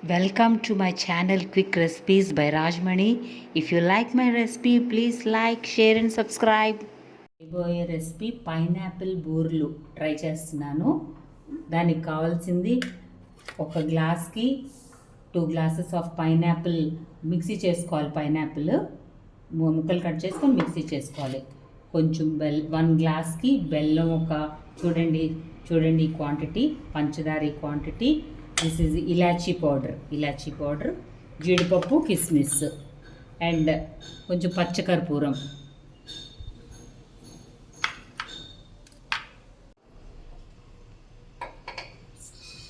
Welcome to my channel Quick Recipes by Rajmani. If you like my recipe, please like, share and subscribe. చేయబోయే recipe pineapple బూర్లు try చేస్తున్నాను. దానికి కావాల్సింది ఒక గ్లాస్కి 2 glasses ఆఫ్ పైనాపిల్ మిక్సీ చేసుకోవాలి. Pineapple ముక్కలు కట్ చేసుకొని మిక్సీ చేసుకోవాలి. కొంచెం 1 గ్లాస్కి బెల్లం చూడండి ఈ క్వాంటిటీ, పంచదార ఈ quantity. This is elaichi powder, జీడిపప్పు, కిస్మిస్ అండ్ కొంచెం పచ్చకర్పూరం.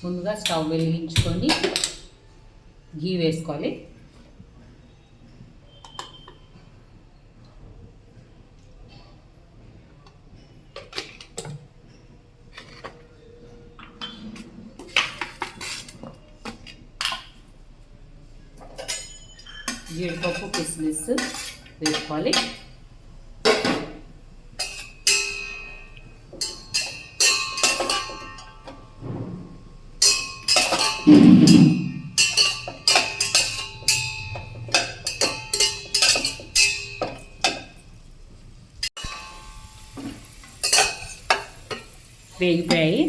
ముందుగా స్టవ్ వెలిగించుకొని గీ వేసుకోవాలి. జీడిపప్పు, కిస్మిస్ వేసుకోవాలి. వేగిపోయాయి.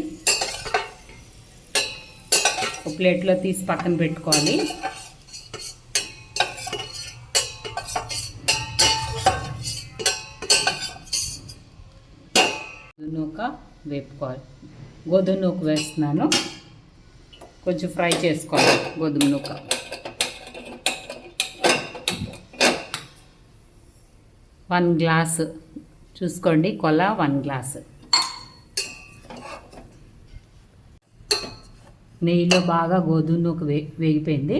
ఒక ప్లేట్లో తీసి పక్కన పెట్టుకోవాలి. నూక వేపుకోవాలి. గోధుమ నూక వేస్తున్నాను. కొంచెం ఫ్రై చేసుకోవాలి గోధుమ నూక. వన్ గ్లాస్ చూసుకోండి, కొల 1 గ్లాస్. నెయ్యిలో బాగా గోధుమ నూక వేగిపోయింది.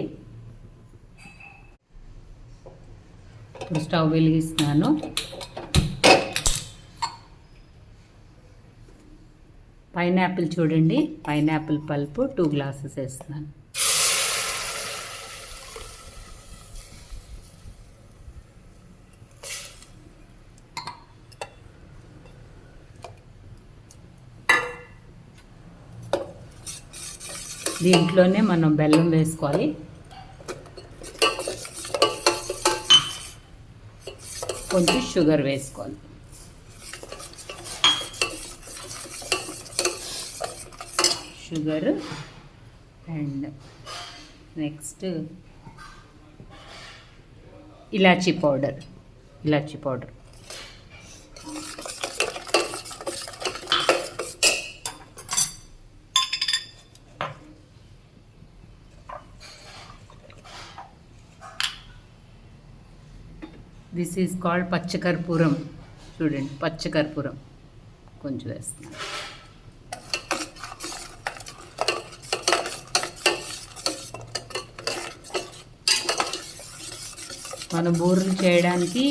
ఇప్పుడు స్టవ్ వెలిగిస్తున్నాను. పైనాపిల్ చూడండి, పైనాపిల్ పల్పు 2 glasses వేస్తున్నాను. దీంట్లోనే మనం బెల్లం వేసుకోవాలి. కొంచెం షుగర్ వేసుకోవాలి. Sugar and next elaichi powder. This is called పచ్చకర్పూరం. చూడండి, పచ్చకర్పూరం కొంచెం వేస్తున్నాను. మనం బూరెలు చేయడానికి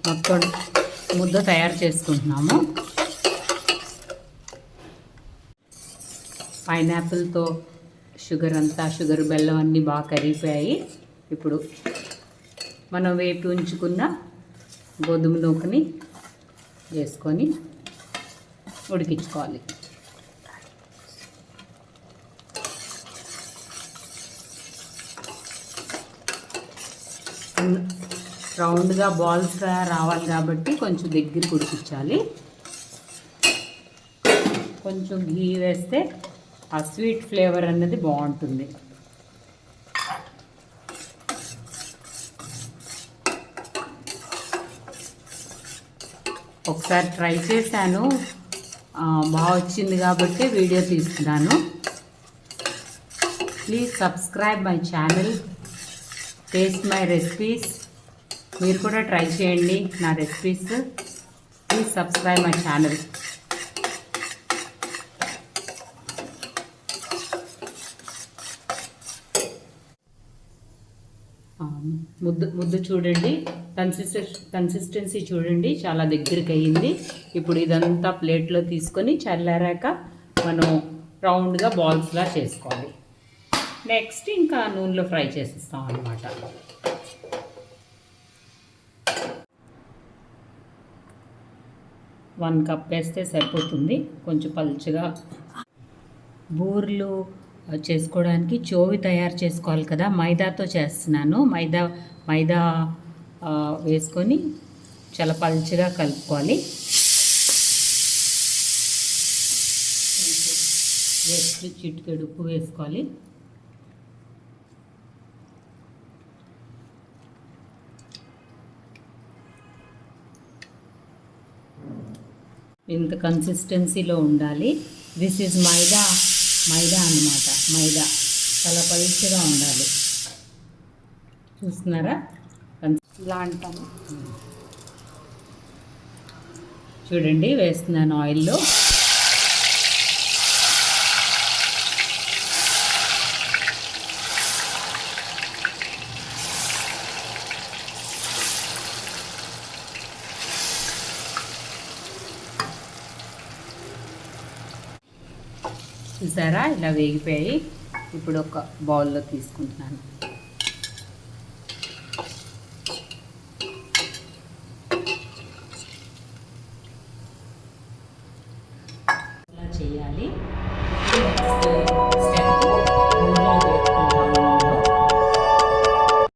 మొత్తం ముద్ద తయారు చేసుకుంటున్నాము. పైనాపిల్తో షుగర్ బెల్లం అన్నీ బాగా కరిగిపోయాయి. ఇప్పుడు మనం వేపి ఉంచుకున్న గోధుమ నూకని వేసుకొని ఉడికించుకోవాలి. రౌండ్గా బాల్స్గా రావాలి కాబట్టి కొంచెం దగ్గర ఉడికించాలి. కొంచెం ఘీ వేస్తే ఆ స్వీట్ ఫ్లేవర్ అన్నది బాగుంటుంది. ఒకసారి ట్రై చేశాను, బాగా వచ్చింది కాబట్టి వీడియో తీస్తున్నాను. Please subscribe my channel, taste my recipes. మీరు కూడా ట్రై చేయండి నా recipes. Please subscribe my channel. ముద్దు చూడండి, కన్సిస్టెన్సీ చూడండి, చాలా దగ్గరికి అయ్యింది. ఇప్పుడు ఇదంతా ప్లేట్లో తీసుకొని చల్లారాక మనం రౌండ్గా బాల్స్లా చేసుకోవాలి. నెక్స్ట్ ఇంకా నూనెలో ఫ్రై చేసిస్తాం అన్నమాట. 1 కప్ వేస్తే సరిపోతుంది. కొంచెం పలుచగా బూర్లు చేసుకోవడానికి చోవి తయారు చేసుకోవాలి కదా, మైదాతో చేస్తున్నాను. మైదా వేసుకొని చాలా పలుచగా కలుపుకోవాలి. చిటికెడు ఉప్పు వేసుకోవాలి. ఇంత కన్సిస్టెన్సీలో ఉండాలి. దిస్ ఈజ్ మైదా అన్నమాట. మైదా చాలా పలుచగా ఉండాలి. చూస్తున్నారా? ఇలా అంటాను. చూడండి, వేస్తున్నాను ఆయిల్లో. చూసారా, ఇలా వేగిపోయాయి. ఇప్పుడు ఒక బౌల్లో తీసుకుంటున్నాను. ఇలా చేయాలి.